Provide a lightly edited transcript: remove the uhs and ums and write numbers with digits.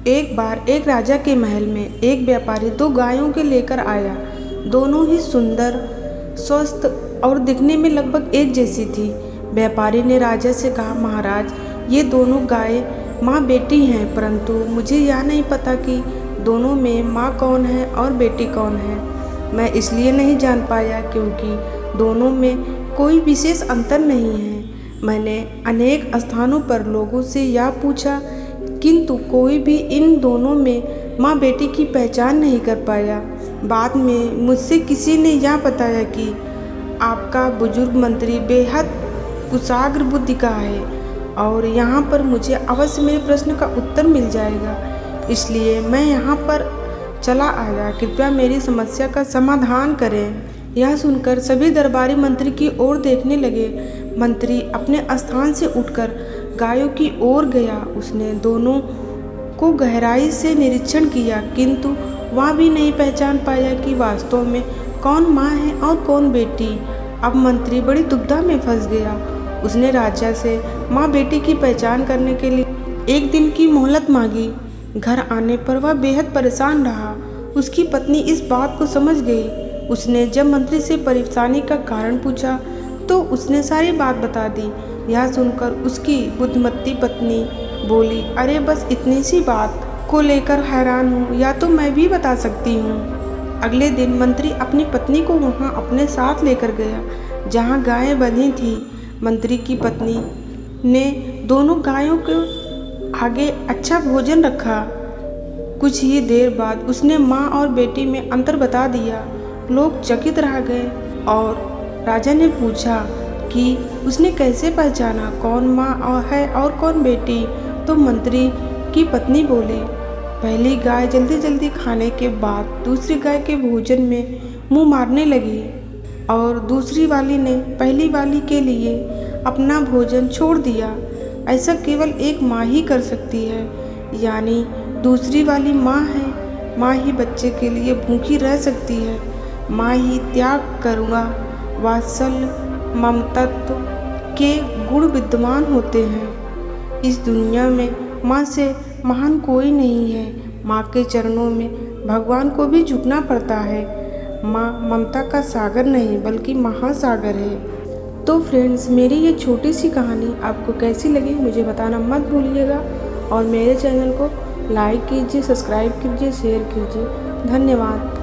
एक बार एक राजा के महल में एक व्यापारी दो गायों के लेकर आया। दोनों ही सुंदर, स्वस्थ और दिखने में लगभग एक जैसी थी। व्यापारी ने राजा से कहा, महाराज, ये दोनों गायें माँ बेटी हैं, परंतु मुझे यह नहीं पता कि दोनों में माँ कौन है और बेटी कौन है। मैं इसलिए नहीं जान पाया क्योंकि दोनों में कोई विशेष अंतर नहीं है। मैंने अनेक स्थानों पर लोगों से यह पूछा, किंतु कोई भी इन दोनों में माँ बेटी की पहचान नहीं कर पाया। बाद में मुझसे किसी ने यह बताया कि आपका बुजुर्ग मंत्री बेहद कुशाग्र बुद्धि का है और यहाँ पर मुझे अवश्य मेरे प्रश्न का उत्तर मिल जाएगा, इसलिए मैं यहाँ पर चला आया। कृपया मेरी समस्या का समाधान करें। यह सुनकर सभी दरबारी मंत्री की ओर देखने लगे। मंत्री अपने स्थान से उठकर गायों की ओर गया। उसने दोनों को गहराई से निरीक्षण किया, किंतु वह भी नहीं पहचान पाया कि वास्तव में कौन माँ है और कौन बेटी। अब मंत्री बड़ी दुविधा में फंस गया। उसने राजा से माँ बेटी की पहचान करने के लिए एक दिन की मोहलत मांगी। घर आने पर वह बेहद परेशान रहा। उसकी पत्नी इस बात को समझ गई। उसने जब मंत्री से परेशानी का कारण पूछा तो उसने सारी बात बता दी। यह सुनकर उसकी बुद्धिमती पत्नी बोली, अरे बस इतनी सी बात को लेकर हैरान हूँ, या तो मैं भी बता सकती हूँ। अगले दिन मंत्री अपनी पत्नी को वहाँ अपने साथ लेकर गया जहाँ गायें बंधी थी। मंत्री की पत्नी ने दोनों गायों के आगे अच्छा भोजन रखा। कुछ ही देर बाद उसने माँ और बेटी में अंतर बता दिया। लोग चकित रह गए और राजा ने पूछा कि उसने कैसे पहचाना कौन माँ है और कौन बेटी। तो मंत्री की पत्नी बोली, पहली गाय जल्दी जल्दी खाने के बाद दूसरी गाय के भोजन में मुंह मारने लगी और दूसरी वाली ने पहली वाली के लिए अपना भोजन छोड़ दिया। ऐसा केवल एक माँ ही कर सकती है, यानी दूसरी वाली माँ है। माँ ही बच्चे के लिए भूखी रह सकती है। माँ ही त्याग करुणा, वात्सल्य, ममतत्व के गुण विद्यमान होते हैं। इस दुनिया में माँ से महान कोई नहीं है। माँ के चरणों में भगवान को भी झुकना पड़ता है। माँ ममता का सागर नहीं बल्कि महासागर है। तो फ्रेंड्स, मेरी ये छोटी सी कहानी आपको कैसी लगी मुझे बताना मत भूलिएगा और मेरे चैनल को लाइक कीजिए, सब्सक्राइब कीजिए, शेयर कीजिए। धन्यवाद।